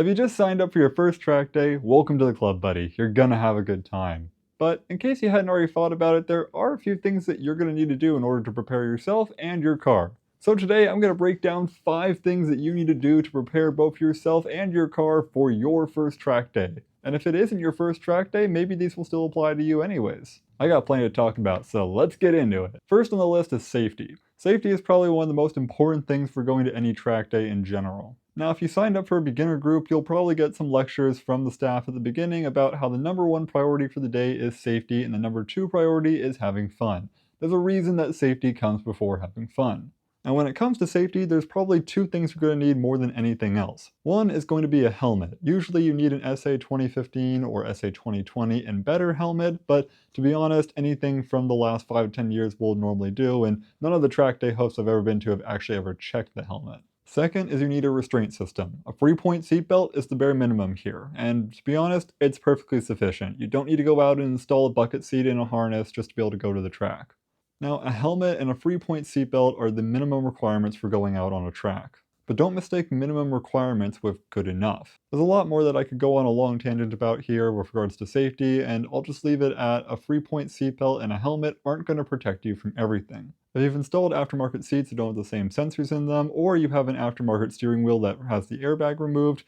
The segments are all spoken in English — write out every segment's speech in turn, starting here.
If you just signed up for your first track day, welcome to the club, buddy. You're gonna have a good time. But in case you hadn't already thought about it, there are a few things that you're gonna need to do in order to prepare yourself and your car. So today I'm gonna break down 5 things that you need to do to prepare both yourself and your car for your first track day. And if it isn't your first track day, maybe these will still apply to you anyways. I got plenty to talk about, so let's get into it. First on the list is safety. Safety is probably one of the most important things for going to any track day in general. Now, if you signed up for a beginner group, you'll probably get some lectures from the staff at the beginning about how the number one priority for the day is safety and the number two priority is having fun. There's a reason that safety comes before having fun. And when it comes to safety, there's probably 2 things you're going to need more than anything else. One is going to be a helmet. Usually you need an SA 2015 or SA 2020 and better helmet, but to be honest, anything from the last 5 to 10 years will normally do, and none of the track day hosts I've ever been to have actually ever checked the helmet. Second is you need a restraint system. A 3-point seatbelt is the bare minimum here, and to be honest, it's perfectly sufficient. You don't need to go out and install a bucket seat and a harness just to be able to go to the track. Now, a helmet and a 3-point seatbelt are the minimum requirements for going out on a track. But don't mistake minimum requirements with good enough. There's a lot more that I could go on a long tangent about here with regards to safety, and I'll just leave it at a 3-point seatbelt and a helmet aren't going to protect you from everything. If you've installed aftermarket seats that don't have the same sensors in them, or you have an aftermarket steering wheel that has the airbag removed,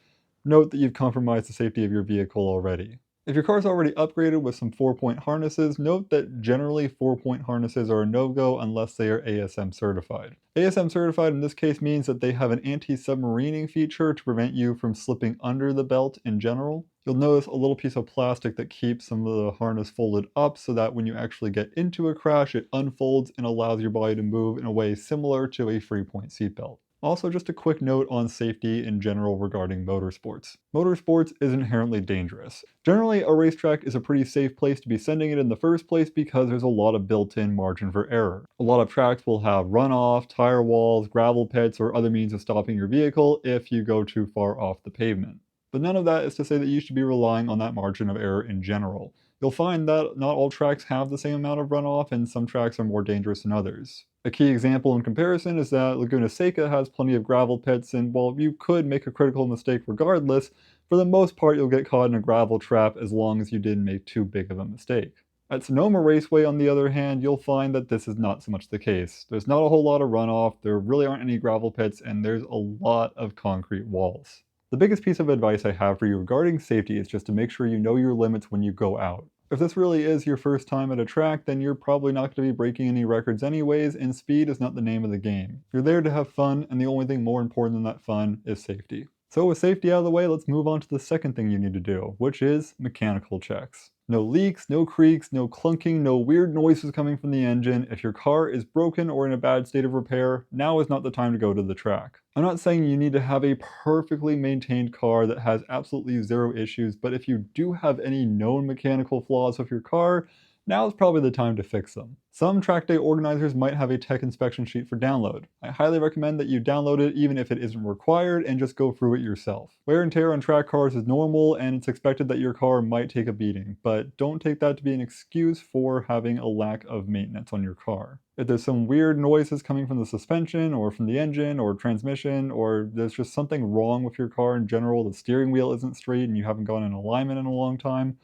note that you've compromised the safety of your vehicle already. If your car is already upgraded with some 4-point harnesses, note that generally 4-point harnesses are a no-go unless they are ASM certified. ASM certified in this case means that they have an anti-submarining feature to prevent you from slipping under the belt in general. You'll notice a little piece of plastic that keeps some of the harness folded up so that when you actually get into a crash, it unfolds and allows your body to move in a way similar to a 3-point seatbelt. Also, just a quick note on safety in general regarding motorsports. Motorsports is inherently dangerous. Generally, a racetrack is a pretty safe place to be sending it in the first place because there's a lot of built-in margin for error. A lot of tracks will have runoff, tire walls, gravel pits, or other means of stopping your vehicle if you go too far off the pavement. But none of that is to say that you should be relying on that margin of error in general. You'll find that not all tracks have the same amount of runoff, and some tracks are more dangerous than others. A key example in comparison is that Laguna Seca has plenty of gravel pits, and while you could make a critical mistake regardless, for the most part you'll get caught in a gravel trap as long as you didn't make too big of a mistake. At Sonoma Raceway, on the other hand, you'll find that this is not so much the case. There's not a whole lot of runoff, there really aren't any gravel pits, and there's a lot of concrete walls. The biggest piece of advice I have for you regarding safety is just to make sure you know your limits when you go out. If this really is your first time at a track, then you're probably not going to be breaking any records anyways, and speed is not the name of the game. You're there to have fun, and the only thing more important than that fun is safety. So with safety out of the way, let's move on to the second thing you need to do, which is mechanical checks. No leaks, no creaks, no clunking, no weird noises coming from the engine. If your car is broken or in a bad state of repair, now is not the time to go to the track. I'm not saying you need to have a perfectly maintained car that has absolutely zero issues, but if you do have any known mechanical flaws with your car, now is probably the time to fix them. Some track day organizers might have a tech inspection sheet for download. I highly recommend that you download it even if it isn't required and just go through it yourself. Wear and tear on track cars is normal and it's expected that your car might take a beating, but don't take that to be an excuse for having a lack of maintenance on your car. If there's some weird noises coming from the suspension or from the engine or transmission, or there's just something wrong with your car in general, the steering wheel isn't straight and you haven't gone in alignment in a long time,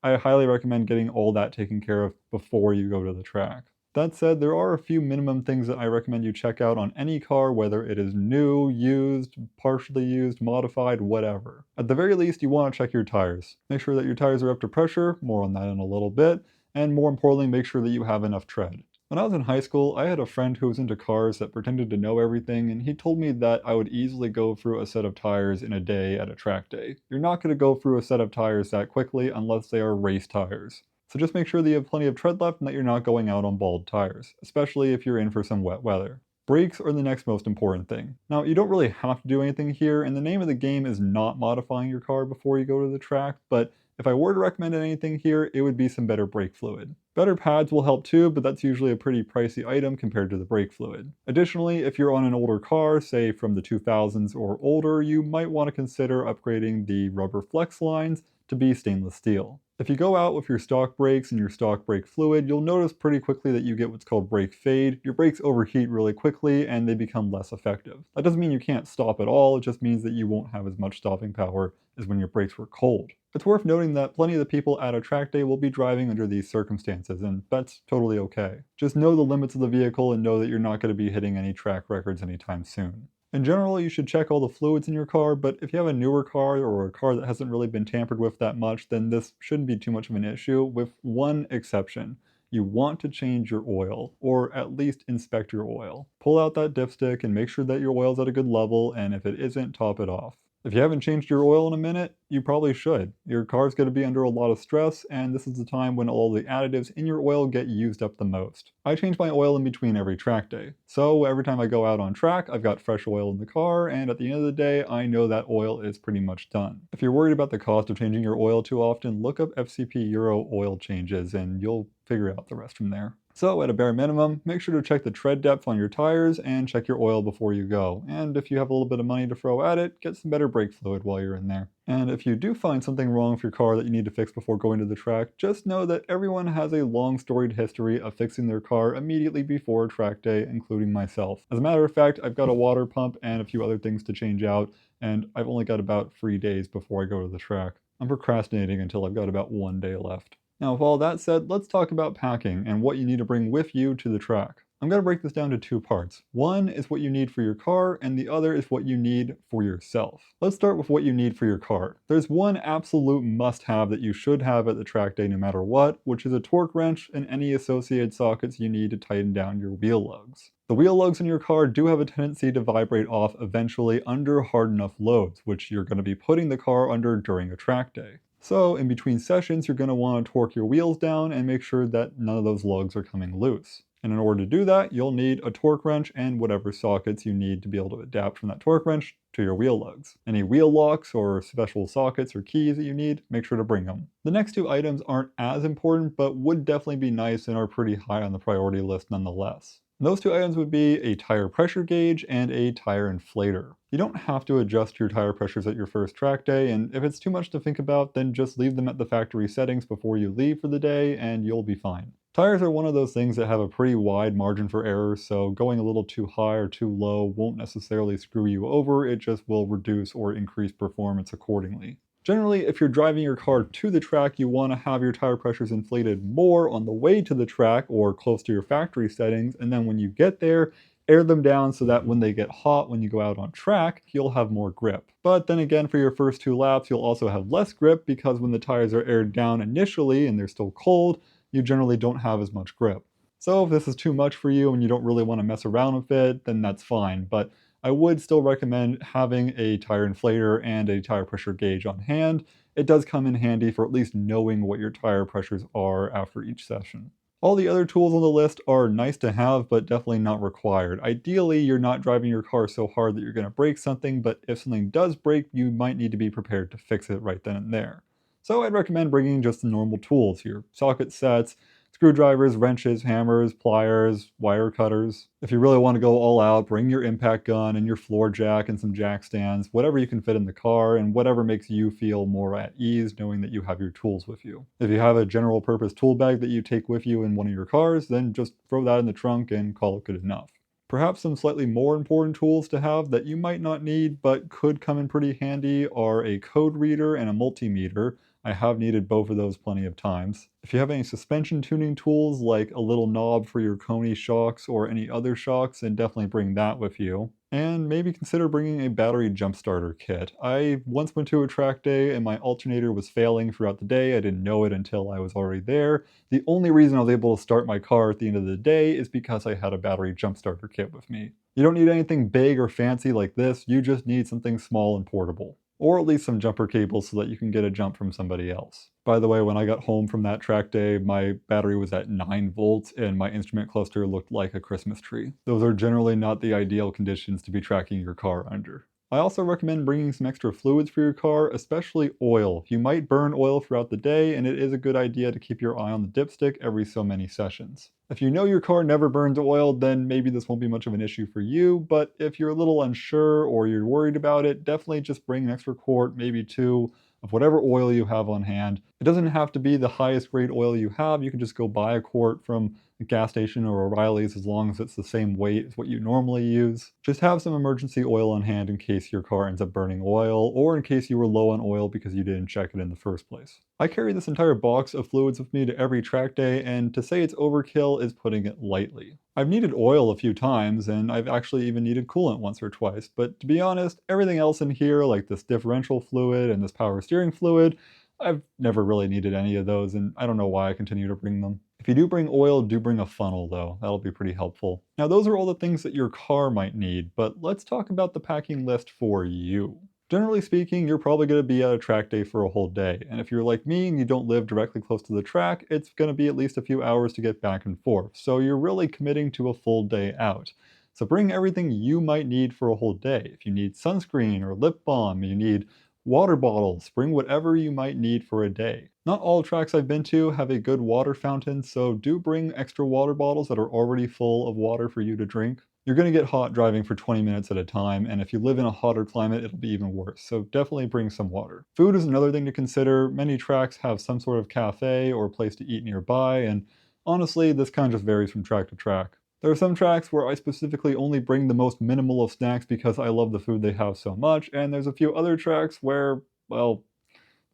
I highly recommend getting all that taken care of before you go to the track. That said, there are a few minimum things that I recommend you check out on any car, whether it is new, used, partially used, modified, whatever. At the very least, you want to check your tires. Make sure that your tires are up to pressure, more on that in a little bit, and more importantly, make sure that you have enough tread. When I was in high school, I had a friend who was into cars that pretended to know everything, and he told me that I would easily go through a set of tires in a day at a track day. You're not going to go through a set of tires that quickly unless they are race tires. So just make sure that you have plenty of tread left and that you're not going out on bald tires, especially if you're in for some wet weather. Brakes are the next most important thing. Now, you don't really have to do anything here, and the name of the game is not modifying your car before you go to the track, but if I were to recommend anything here, it would be some better brake fluid. Better pads will help too, but that's usually a pretty pricey item compared to the brake fluid. Additionally, if you're on an older car, say from the 2000s or older, you might want to consider upgrading the rubber flex lines to be stainless steel. If you go out with your stock brakes and your stock brake fluid, you'll notice pretty quickly that you get what's called brake fade. Your brakes overheat really quickly and they become less effective. That doesn't mean you can't stop at all, it just means that you won't have as much stopping power as when your brakes were cold. It's worth noting that plenty of the people at a track day will be driving under these circumstances, and that's totally okay. Just know the limits of the vehicle and know that you're not going to be hitting any track records anytime soon. In general, you should check all the fluids in your car, but if you have a newer car or a car that hasn't really been tampered with that much, then this shouldn't be too much of an issue, with one exception. You want to change your oil, or at least inspect your oil. Pull out that dipstick and make sure that your oil's at a good level, and if it isn't, top it off. If you haven't changed your oil in a minute, you probably should. Your car's going to be under a lot of stress, and this is the time when all the additives in your oil get used up the most. I change my oil in between every track day. So every time I go out on track, I've got fresh oil in the car, and at the end of the day, I know that oil is pretty much done. If you're worried about the cost of changing your oil too often, look up FCP Euro oil changes, and you'll figure out the rest from there. So at a bare minimum, make sure to check the tread depth on your tires and check your oil before you go. And if you have a little bit of money to throw at it, get some better brake fluid while you're in there. And if you do find something wrong with your car that you need to fix before going to the track, just know that everyone has a long storied history of fixing their car immediately before a track day, including myself. As a matter of fact, I've got a water pump and a few other things to change out, and I've only got about 3 days before I go to the track. I'm procrastinating until I've got about 1 day left. Now, with all that said, let's talk about packing and what you need to bring with you to the track. I'm going to break this down to two parts. One is what you need for your car, and the other is what you need for yourself. Let's start with what you need for your car. There's one absolute must-have that you should have at the track day no matter what, which is a torque wrench and any associated sockets you need to tighten down your wheel lugs. The wheel lugs in your car do have a tendency to vibrate off eventually under hard enough loads, which you're going to be putting the car under during a track day. So in between sessions, you're going to want to torque your wheels down and make sure that none of those lugs are coming loose. And in order to do that, you'll need a torque wrench and whatever sockets you need to be able to adapt from that torque wrench to your wheel lugs. Any wheel locks or special sockets or keys that you need, make sure to bring them. The next two items aren't as important, but would definitely be nice and are pretty high on the priority list nonetheless. Those two items would be a tire pressure gauge and a tire inflator. You don't have to adjust your tire pressures at your first track day, and if it's too much to think about, then just leave them at the factory settings before you leave for the day and you'll be fine. Tires are one of those things that have a pretty wide margin for error, so going a little too high or too low won't necessarily screw you over, it just will reduce or increase performance accordingly. Generally, if you're driving your car to the track, you want to have your tire pressures inflated more on the way to the track or close to your factory settings, and then when you get there, air them down so that when they get hot when you go out on track, you'll have more grip. But then again, for your first 2 laps, you'll also have less grip because when the tires are aired down initially and they're still cold, you generally don't have as much grip. So if this is too much for you and you don't really want to mess around with it, then that's fine. But I would still recommend having a tire inflator and a tire pressure gauge on hand. It does come in handy for at least knowing what your tire pressures are after each session. All the other tools on the list are nice to have, but definitely not required. Ideally, you're not driving your car so hard that you're going to break something, but if something does break, you might need to be prepared to fix it right then and there. So I'd recommend bringing just the normal tools, your socket sets, screwdrivers, wrenches, hammers, pliers, wire cutters. If you really want to go all out, bring your impact gun and your floor jack and some jack stands, whatever you can fit in the car and whatever makes you feel more at ease knowing that you have your tools with you. If you have a general purpose tool bag that you take with you in one of your cars, then just throw that in the trunk and call it good enough. Perhaps some slightly more important tools to have that you might not need but could come in pretty handy are a code reader and a multimeter. I have needed both of those plenty of times. If you have any suspension tuning tools like a little knob for your Coney shocks or any other shocks, then definitely bring that with you. And maybe consider bringing a battery jump starter kit. I once went to a track day and my alternator was failing throughout the day. I didn't know it until I was already there. The only reason I was able to start my car at the end of the day is because I had a battery jump starter kit with me. You don't need anything big or fancy like this, you just need something small and portable. Or at least some jumper cables so that you can get a jump from somebody else. By the way, when I got home from that track day, my battery was at 9 volts and my instrument cluster looked like a Christmas tree. Those are generally not the ideal conditions to be tracking your car under. I also recommend bringing some extra fluids for your car, especially oil. You might burn oil throughout the day, and it is a good idea to keep your eye on the dipstick every so many sessions. If you know your car never burns oil, then maybe this won't be much of an issue for you, but if you're a little unsure or you're worried about it, definitely just bring an extra quart, maybe 2, of whatever oil you have on hand. It doesn't have to be the highest grade oil you have. You can just go buy a quart from a gas station or O'Reilly's as long as it's the same weight as what you normally use. Just have some emergency oil on hand in case your car ends up burning oil, or in case you were low on oil because you didn't check it in the first place. I carry this entire box of fluids with me to every track day, and to say it's overkill is putting it lightly. I've needed oil a few times, and I've actually even needed coolant once or twice, but to be honest, everything else in here, like this differential fluid and this power steering fluid, I've never really needed any of those, and I don't know why I continue to bring them. If you do bring oil, do bring a funnel though. That'll be pretty helpful. Now those are all the things that your car might need, but let's talk about the packing list for you. Generally speaking, you're probably going to be at a track day for a whole day, and if you're like me and you don't live directly close to the track, it's going to be at least a few hours to get back and forth, so you're really committing to a full day out. So bring everything you might need for a whole day. If you need sunscreen or lip balm, you need water bottles, bring whatever you might need for a day. Not all tracks I've been to have a good water fountain, so do bring extra water bottles that are already full of water for you to drink. You're going to get hot driving for 20 minutes at a time, and if you live in a hotter climate, it'll be even worse, so definitely bring some water. Food is another thing to consider. Many tracks have some sort of cafe or place to eat nearby, and honestly, this kind of just varies from track to track. There are some tracks where I specifically only bring the most minimal of snacks because I love the food they have so much, and there's a few other tracks where, well,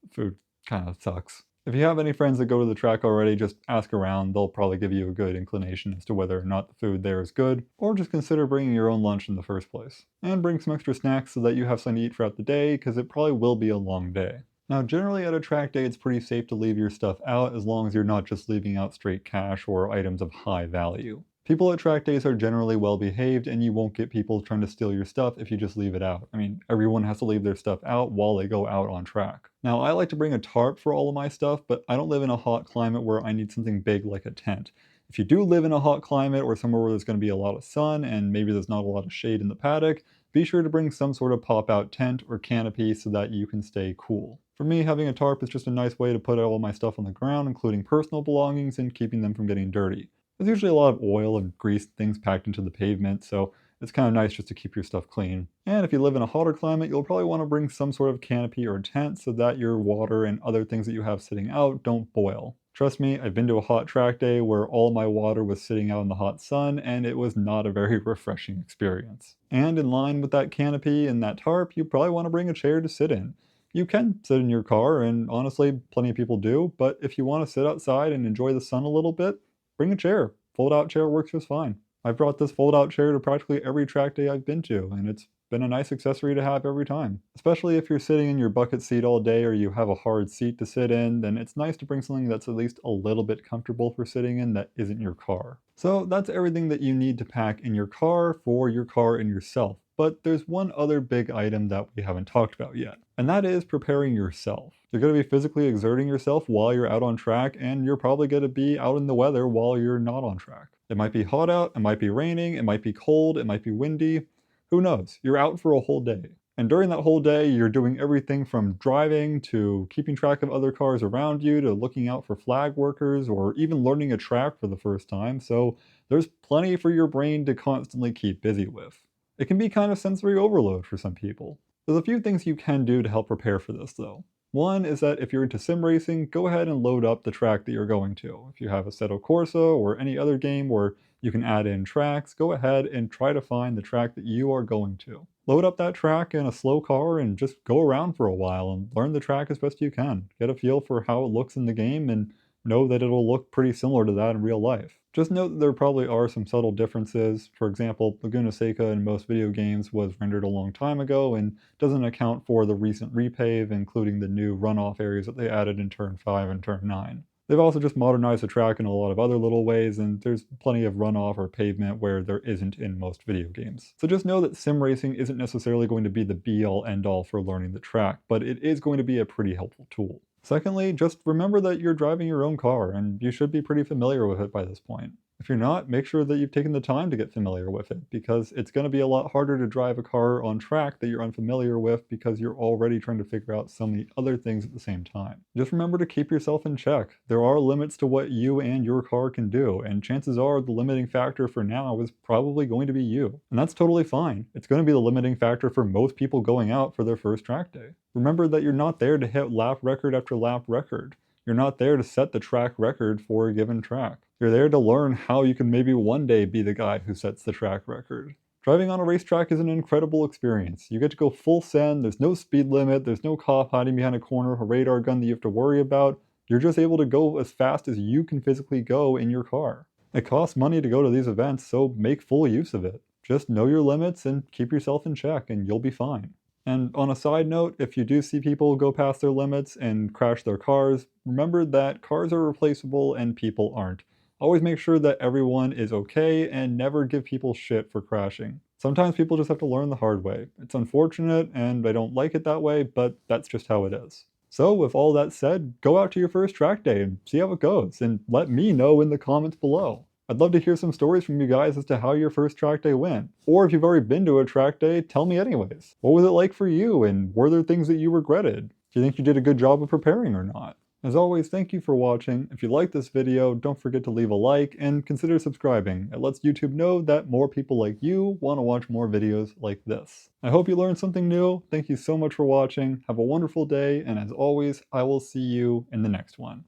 food kind of sucks. If you have any friends that go to the track already, just ask around. They'll probably give you a good inclination as to whether or not the food there is good, or just consider bringing your own lunch in the first place. And bring some extra snacks so that you have something to eat throughout the day, because it probably will be a long day. Now, generally at a track day, it's pretty safe to leave your stuff out as long as you're not just leaving out straight cash or items of high value. People at track days are generally well behaved, and you won't get people trying to steal your stuff if you just leave it out. I mean, everyone has to leave their stuff out while they go out on track. Now, I like to bring a tarp for all of my stuff, but I don't live in a hot climate where I need something big like a tent. If you do live in a hot climate or somewhere where there's going to be a lot of sun and maybe there's not a lot of shade in the paddock, be sure to bring some sort of pop-out tent or canopy so that you can stay cool. For me, having a tarp is just a nice way to put all my stuff on the ground, including personal belongings, and keeping them from getting dirty. There's usually a lot of oil and grease things packed into the pavement, so it's kind of nice just to keep your stuff clean. And if you live in a hotter climate, you'll probably want to bring some sort of canopy or tent so that your water and other things that you have sitting out don't boil. Trust me, I've been to a hot track day where all my water was sitting out in the hot sun, and it was not a very refreshing experience. And in line with that canopy and that tarp, you probably want to bring a chair to sit in. You can sit in your car, and honestly, plenty of people do, but if you want to sit outside and enjoy the sun a little bit, bring a chair. Fold-out chair works just fine. I've brought this fold-out chair to practically every track day I've been to, and it's been a nice accessory to have every time. Especially if you're sitting in your bucket seat all day or you have a hard seat to sit in, then it's nice to bring something that's at least a little bit comfortable for sitting in that isn't your car. So that's everything that you need to pack in your car for your car and yourself. But there's one other big item that we haven't talked about yet, and that is preparing yourself. You're going to be physically exerting yourself while you're out on track, and you're probably going to be out in the weather while you're not on track. It might be hot out, it might be raining, it might be cold, it might be windy. Who knows? You're out for a whole day. And during that whole day, you're doing everything from driving to keeping track of other cars around you to looking out for flag workers or even learning a track for the first time, so there's plenty for your brain to constantly keep busy with. It can be kind of sensory overload for some people. There's a few things you can do to help prepare for this though. One is that if you're into sim racing, go ahead and load up the track that you're going to. If you have Assetto Corsa or any other game where you can add in tracks, go ahead and try to find the track that you are going to. Load up that track in a slow car and just go around for a while and learn the track as best you can. Get a feel for how it looks in the game and know that it'll look pretty similar to that in real life. Just note that there probably are some subtle differences. For example, Laguna Seca in most video games was rendered a long time ago and doesn't account for the recent repave, including the new runoff areas that they added in Turn 5 and Turn 9. They've also just modernized the track in a lot of other little ways, and there's plenty of runoff or pavement where there isn't in most video games. So just know that sim racing isn't necessarily going to be the be-all end-all for learning the track, but it is going to be a pretty helpful tool. Secondly, just remember that you're driving your own car, and you should be pretty familiar with it by this point. If you're not, make sure that you've taken the time to get familiar with it, because it's going to be a lot harder to drive a car on track that you're unfamiliar with because you're already trying to figure out so many other things at the same time. Just remember to keep yourself in check. There are limits to what you and your car can do, and chances are the limiting factor for now is probably going to be you. And that's totally fine. It's going to be the limiting factor for most people going out for their first track day. Remember that you're not there to hit lap record after lap record. You're not there to set the track record for a given track. You're there to learn how you can maybe one day be the guy who sets the track record. Driving on a racetrack is an incredible experience. You get to go full send, there's no speed limit, there's no cop hiding behind a corner, a radar gun that you have to worry about. You're just able to go as fast as you can physically go in your car. It costs money to go to these events, so make full use of it. Just know your limits and keep yourself in check, and you'll be fine. And on a side note, if you do see people go past their limits and crash their cars, remember that cars are replaceable and people aren't. Always make sure that everyone is okay and never give people shit for crashing. Sometimes people just have to learn the hard way. It's unfortunate and I don't like it that way, but that's just how it is. So with all that said, go out to your first track day and see how it goes, and let me know in the comments below. I'd love to hear some stories from you guys as to how your first track day went. Or if you've already been to a track day, tell me anyways. What was it like for you, and were there things that you regretted? Do you think you did a good job of preparing or not? As always, thank you for watching. If you liked this video, don't forget to leave a like and consider subscribing. It lets YouTube know that more people like you want to watch more videos like this. I hope you learned something new. Thank you so much for watching. Have a wonderful day, and as always, I will see you in the next one.